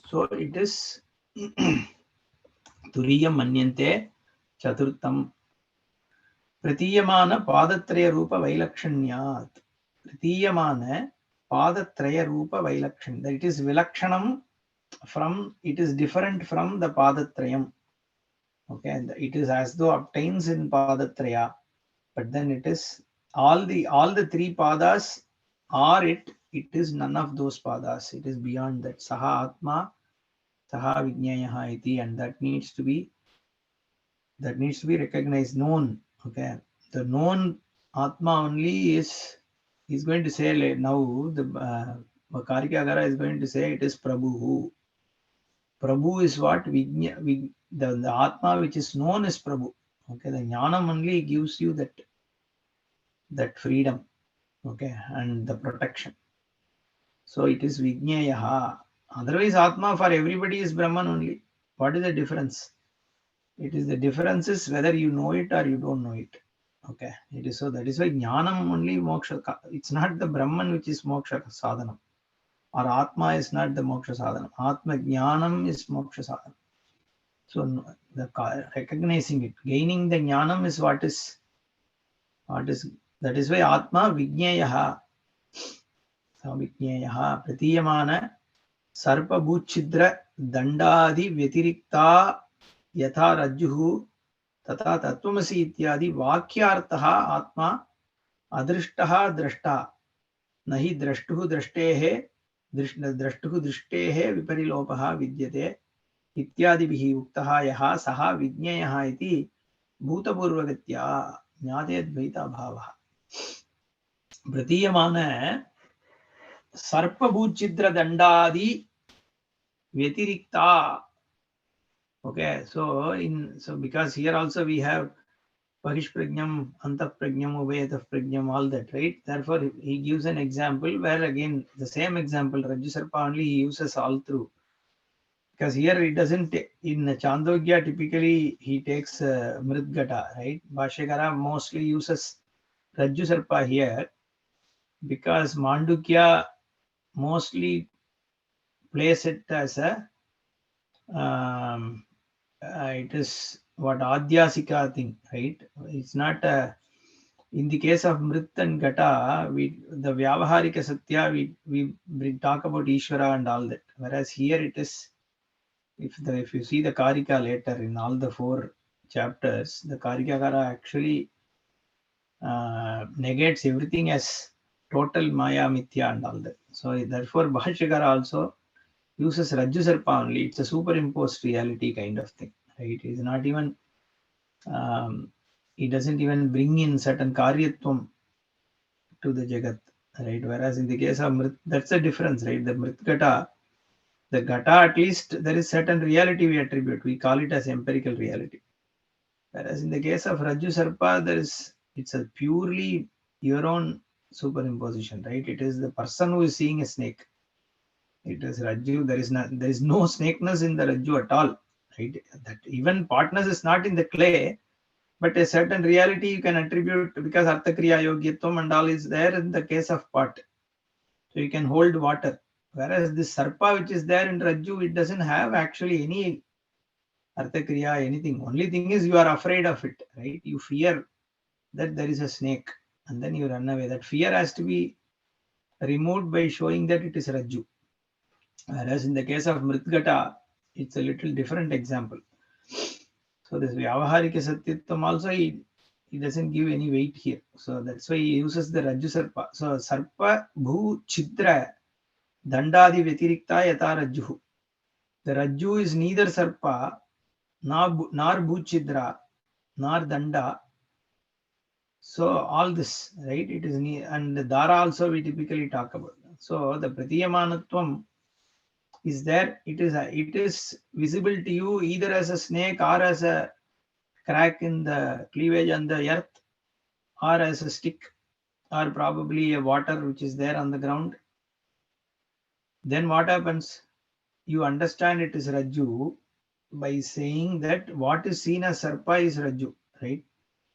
So it is Turiyam Manyante Chaturtam. Pratiyamana Padatraya Rupa Vailakshanyat. Pratiyamana Padatraya Rupa Vailakshanya. That it is Vilakshanam from, it is different from the Padatrayam. Okay, it is as though obtains in Padatraya, but then it is all the three padas are it. It is none of those padas. It is beyond that. Saha Atma, Saha Vijnayaha iti, and that needs to be recognized, known. Okay, the known Atma only is going to say now. The Karika Agara is going to say it is Prabhu. Prabhu is what the Atma which is known as Prabhu. Okay, the Jnanam only gives you that freedom. Okay, and the protection. So it is Vijnayaha. Otherwise, Atma for everybody is Brahman only. What is the difference? It is the difference is whether you know it or you don't know it. Okay, it is so. That is why Jnanam only moksha. It's not the Brahman which is moksha sadhanam, or Atma is not the moksha sadhanam. Atma Jnanam is moksha sadhanam. So recognizing it, gaining the Jnanam is what is. That is why Atma Vijnayaha. Vijnayaha Pratiyamana Sarpa Bhuchidra Dandadi Vyatirikta Yatha Rajjuhu तथा तत्त्वमसि इत्यादि वाक्यार्थः आत्मा अदृष्टः द्रष्टा न हि द्रष्टुः दृष्टेः विपरिलोपः विद्यते इत्यादिभिः उक्तः यः सः विज्ञेयः इति भूतपूर्वगत्या ज्ञाते द्वैताभावः. प्रतीयमान सर्पभूच्छिद्रदण्डादि व्यतिरिक्ता. Okay, so because here also we have Parishprajnam, Antaprajnam, Ubhayataprajnam, all that, right? Therefore, he gives an example where again the same example, Rajju Sarpa only he uses all through. Because here it doesn't, in Chandogya typically he takes Mritgata, right? Bhashyakara mostly uses Rajju Sarpa here because Mandukya mostly plays it as a it is what Adhyasika thing, right? It's not in the case of Mrit and Gata, the Vyavaharika Satya, we talk about Ishvara and all that. Whereas here it is, if you see the Karika later in all the 4 chapters, the Karikakara actually negates everything as total Maya, Mithya and all that. So therefore Bhashyakara also uses Rajju Sarpa only. It's a superimposed reality kind of thing, right? It's not even, he doesn't even bring in certain Karyatvam to the Jagat, right? Whereas in the case of Mrit, that's the difference, right? The Mrit Gata, the Gata at least there is certain reality we attribute. We call it as empirical reality. Whereas in the case of Rajju Sarpa, it's a purely your own superimposition, right? It is the person who is seeing a snake. It is Rajju. There is no snakeness in the Rajju at all, right? That even partners is not in the clay, but a certain reality you can attribute because Artha Kriya Yogyatvam and all is there in the case of pot. So you can hold water. Whereas this Sarpa which is there in Rajju, it doesn't have actually any Artha Kriya, anything. Only thing is you are afraid of it, right? You fear that there is a snake and then you run away. That fear has to be removed by showing that it is Rajju. Whereas in the case of Mritgata, it's a little different example. So this Vyavaharika Satyatvam also, he doesn't give any weight here. So that's why he uses the Rajju Sarpa. So Sarpa Bhu Chidra Dandadi Vyatirikta Yata Rajju. The Rajju is neither Sarpa nor Bhu Chidra nor Danda. So all this, right? It is and the Dara also we typically talk about. So the Pratiyamanatvam is there. It is visible to you either as a snake or as a crack in the cleavage on the earth, or as a stick, or probably a water which is there on the ground. Then what happens? You understand it is Rajju by saying that what is seen as Sarpa is Rajju, right?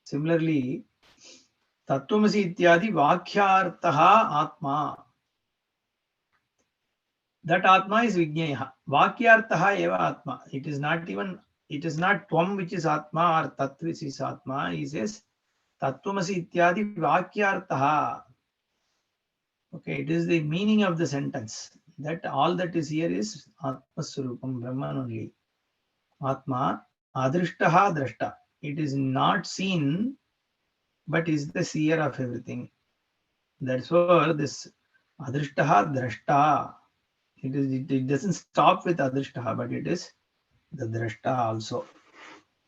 Similarly, Tattvamasi ityadi Vakyartaha Atma. That Atma is Vijnaya. Vakyartaha eva Atma. It is not Tvam which is Atma or Tat which is Atma. He says Tattvamasi ityadi Vakyartaha. Okay, it is the meaning of the sentence. That all that is here is Atma Surupam, Brahman only. Atma, Adrishtaha Drashta. It is not seen, but is the seer of everything. That's why this Adrishtaha Drashta. It doesn't stop with Adrishtaha, but it is the Drashta also.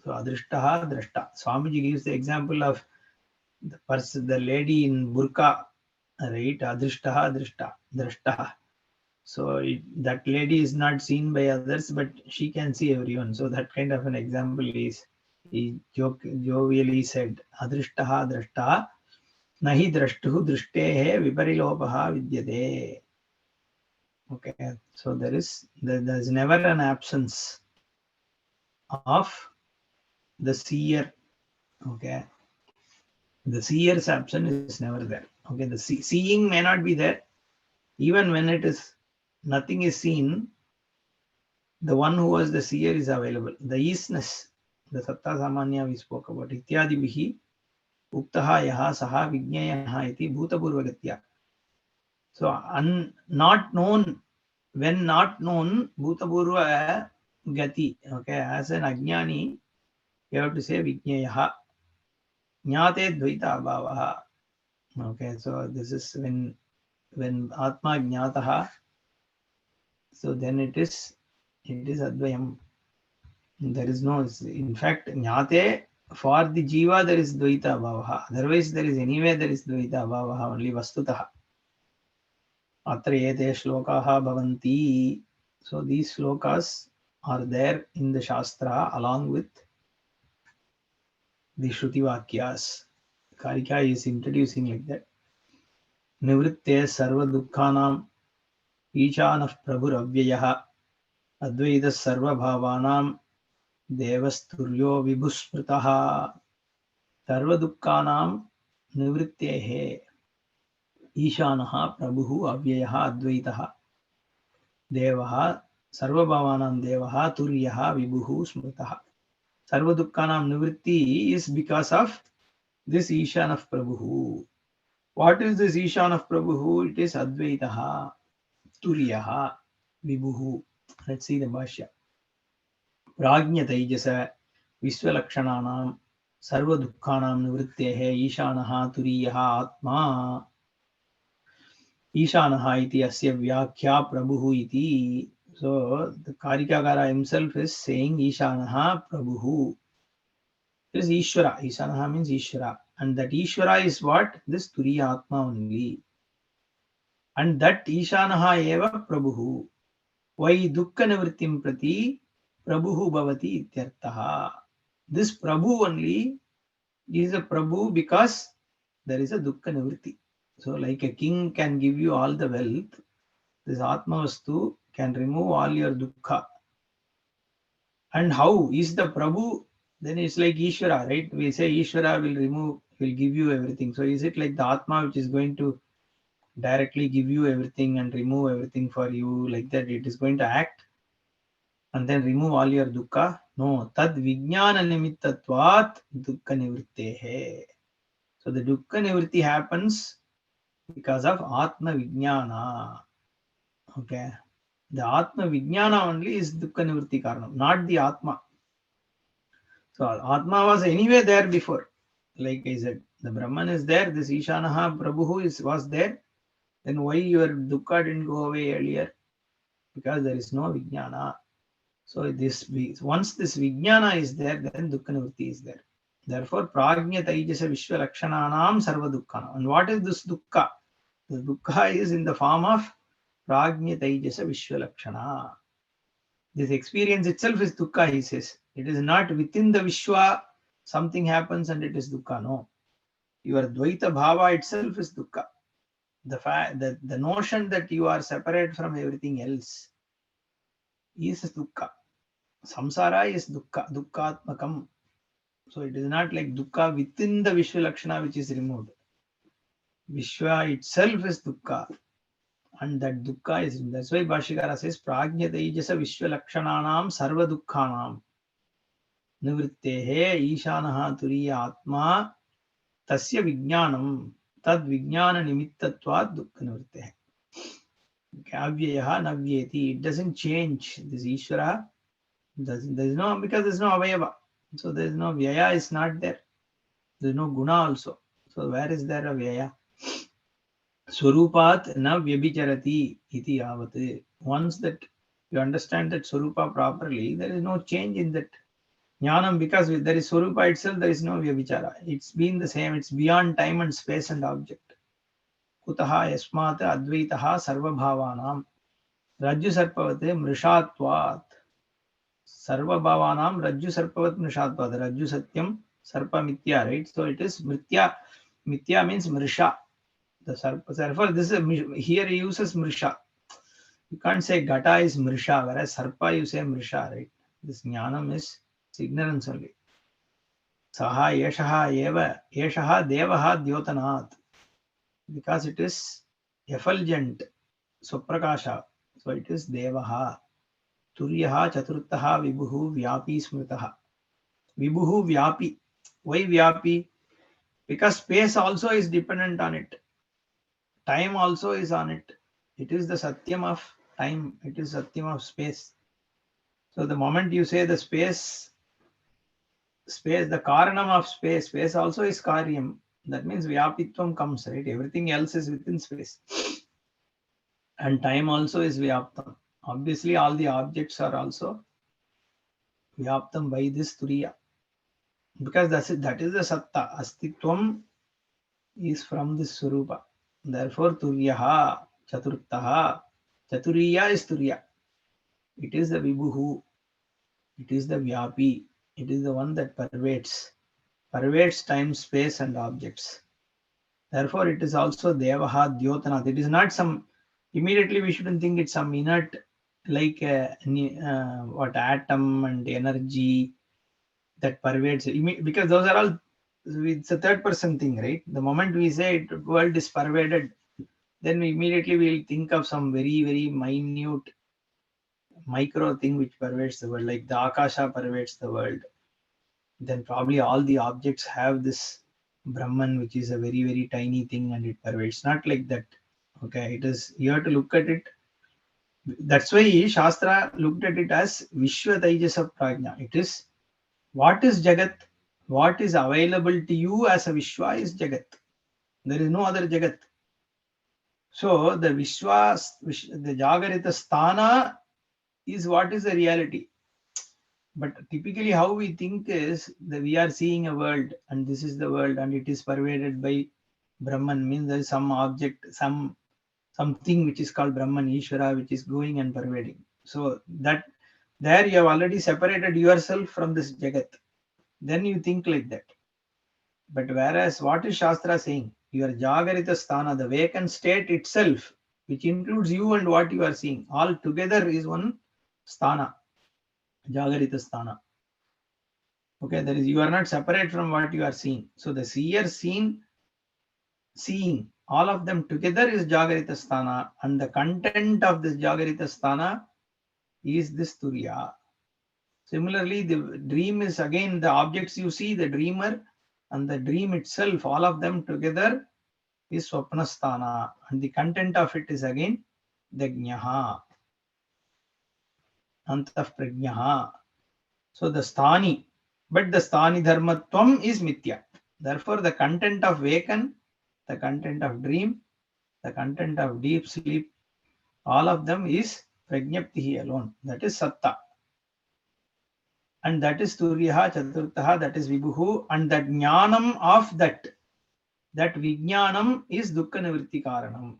So Adrishtaha Drashta. Swamiji gives the example of the lady in burqa, right? Adrishtaha Drashta. So that lady is not seen by others, but she can see everyone. So that kind of an example is, he jovially said, Adrishtaha Drashta, Nahi Drashtuhu Drishtehe Viparilopaha Vidyate. Okay, so there's never an absence of the seer. Okay, the seer's absence is never there. Okay, the seeing may not be there. Even when it is nothing is seen, the one who was the seer is available. The isness, the Satta Samanya we spoke about, Ityadibihi, Uktaha Yaha Saha Vijnayaha iti Bhutapurvagatya. So, not known, when not known, Bhutapurva Gati. Okay, as an Ajnani, you have to say Vijnayaha. Jnate Dvaita Abhavaha. Okay, so this is when Atma Jnataha, so then it is Advayam. There is no, in fact, Jnate, for the Jiva there is Dvaita Abhavaha. Otherwise, there is Dvaita Abhavaha, only Vastutaha. Atra ete shlokaha bhavanti. So these slokas are there in the Shastra along with the Shruti Vakyas. Karika is introducing like that. Nivritte sarva dukkhanam ईशानः प्रभुरव्ययः अद्वैतः सर्वभावानां देवस्तुर्यो विभुस्मृतः सर्वदुःखानां निवृत्तेः ईशानः प्रभुः अव्ययः अद्वैतः देवः सर्वभावानां देवः तुर्यः विभुः स्मृतः. सर्वदुःखानां निवृत्ति is because of this Ishan of Prabhu. What is this Ishan of Prabhu? It is Advaitaha, Turiyaha, Vibhuhu. Let's see the Bhashya. Prajna Taijasa, Viswalakshananam, Sarva Dukkhanam Nivrittehe, Ishanaha, Turiyaha, Atma. Ishanaha iti asya Vyakhya Prabhu iti. So the Karikakara himself is saying Ishanaha Prabhu. It is Ishvara. Ishanaha means Ishvara. And that Ishvara is what? This Turiya Atma only. And that Ishanaha eva Prabhu. Why dukkha nivrittim prati Prabhu bhavati ityartaha. This Prabhu only is a Prabhu because there is a dukkha nivritti. So like a king can give you all the wealth, this Atma Vastu can remove all your dukkha. And how is the Prabhu? Then it's like Ishvara, right? We say Ishvara will give you everything. So is it like the Atma which is going to directly give you everything and remove everything for you, like that it is going to act and then remove all your dukkha? No, tad vijnana nimittatvat dukkha nivrittehe. So the dukkha nivritti happens because of Atma Vijnana. Okay. The Atma Vijnana only is Dukkha Nivritti Karanam, not the Atma. So Atma was anyway there before. Like I said, the Brahman is there, this Ishanaha Prabhu was there. Then why your Dukkha didn't go away earlier? Because there is no Vijnana. So once this Vijnana is there, then Dukkha Nivritti is there. Therefore, Prajna Taijasa Vishwa Lakshananam Sarva Dukkana. And what is this Dukkha? The Dukkha is in the form of Prajna Taijasa Vishwa Lakshana. This experience itself is Dukkha, he says. It is not within the Vishwa, something happens and it is Dukkha. No. Your Dvaita Bhava itself is Dukkha. The fact that the notion that you are separate from everything else is Dukkha. Samsara is Dukkha, Dukkhatmakam. So it is not like Dukkha within the Vishwa Lakshana which is removed. Vishwa itself is Dukkha. And that Dukkha is, that's why Bhashikara says, Prajna Taijasa Vishwa Lakshananam Sarva Dukkhanam. Nivrittehe Ishanaha Turiya Atma Tasya Vijnanam Tad Vijnana Nimittatvat Dukkha Nivrittehe. Avyayaha Navyeti. It doesn't change. This Ishvara doesn't, there is no, because there is no Avayava. So there is no Vyaya is not there. There is no Guna also. So where is there a Vyaya? Swarupat na vyabhicharati iti yavat. Once that you understand that Swarupa properly, there is no change in that Jnanam, because there is Swarupa itself, there is no vyabhichara. It's been the same, it's beyond time and space and object. Kutaha yasmat advaitaha sarva bhavanam rajju sarpavate mrishatvat. Sarva bhavanam rajju sarpavat mrishatvat. Rajju satyam sarpa mitya, right? So it is mritya. Mitya means mrisha. The sarpa, therefore this is here he uses mrisha. You can't say gata is mrisha, whereas sarpa you say mrisha, right? This jnanam is ignorance only. Saha yeshaha eva yeshaha devaha dyotanat, because it is effulgent, swaprakasha. So it is devaha. Turyaha chaturtaha vibhuhu vyapi smritaha. Vibhuhu vyapi. Why vyapi? Because space also is dependent on it. Time also is on it. It is the satyam of time. It is satyam of space. So the moment you say the space, the karanam of space also is karyam. That means vyapitvam comes, right? Everything else is within space. And time also is vyaptam. Obviously, all the objects are also vyaptam by this turiya. Because that is the satta. Astitvam is from this surupa. Therefore, turyaha, chaturtaha. Chaturiya is turiya. It is the vibhuhu. It is the vyapi. It is the one that pervades time, space, and objects. Therefore, it is also devaha dyotanat. It is not some, immediately we shouldn't think it's some inert, like what atom and energy that pervades, because those are all, it's a third person thing, right? The moment we say the world is pervaded, then we immediately will think of some very, very minute micro thing which pervades the world, like the akasha pervades the world. Then probably all the objects have this Brahman, which is a very, very tiny thing, and it pervades. Not like that. Okay, it is, you have to look at it. That's why Shastra looked at it as Vishwa Taijasa Prajna. It is, what is Jagat? What is available to you as a Vishwa is Jagat. There is no other Jagat. So the Vishwa, the Jagarita Sthana is what is the reality. But typically how we think is that we are seeing a world and this is the world and it is pervaded by Brahman, means there is some object, something which is called Brahman, Ishvara, which is going and pervading. So that there you have already separated yourself from this Jagat. Then you think like that. But whereas what is Shastra saying? Your Jagarita Sthana, the vacant state itself, which includes you and what you are seeing, all together is one Sthana, Jagarita Sthana. Okay, that is, you are not separate from what you are seeing. So the seer, seeing, all of them together is Jagarita Sthana, and the content of this Jagarita Sthana is this Turiya. Similarly, the dream is again the objects you see, the dreamer, and the dream itself, all of them together is Swapnasthana, and the content of it is again the Jnaha. antah prajnaha. So the sthani, but the sthani dharmatvam is mithya. Therefore, the content of waken, the content of dream, the content of deep sleep, all of them is prajnaptihi alone. That is satta. And that is Turyaha, Chaturthaha, that is Vibhuhu, and that jnanam of that vijnanam is dukkha nivritti karanam.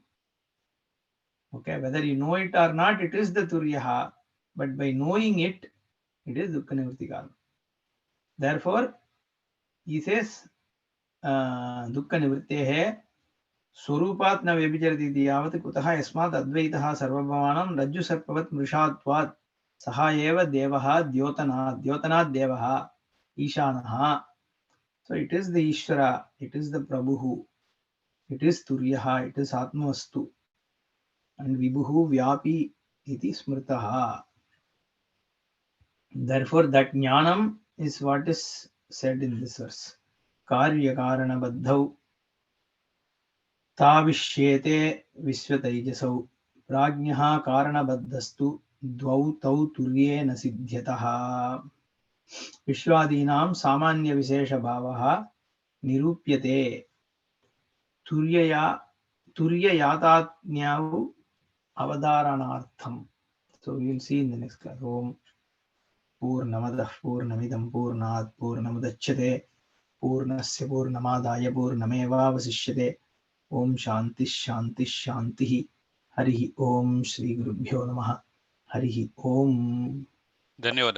Okay, whether you know it or not, it is the Turyaha, but by knowing it, it is dukkha nivritti karanam. Therefore, he says, dukkha nivrittehe स्वरूपात् न व्यभिचरति इति यावत् कुतः यस्मात् अद्वैतः सर्वभवानां रज्जु सर्पवत् मृषात्वात् सः एव देवः द्योतनात् देवः ईशानः. So it is the Ishvara, it is the Prabhu, it is Turyaha, it is Atmavastu, and Vibhuhu Vyapi iti Smritaha. Therefore, that Jnanam is what is said in this verse. Karya Karana Baddhau ताविष्येते विश्वतैजसौ प्राज्ञः कारणबद्धस्तु द्वौ तौ तुर्येण सिद्ध्यतः. विश्वादीनां सामान्यविशेषभावः निरूप्यते तुर्ययाताज्ञौ अवधारणार्थम्. So we will see in the next class. Om Purnamadah Purnamidam Purnat Purnamudachyate Purnasya Purnamadaya Purnamevavasishyate. Om Shanti शांति शांति. हरि ओम श्री गुरुभ्यो नमः. हरि ओम. धन्यवाद.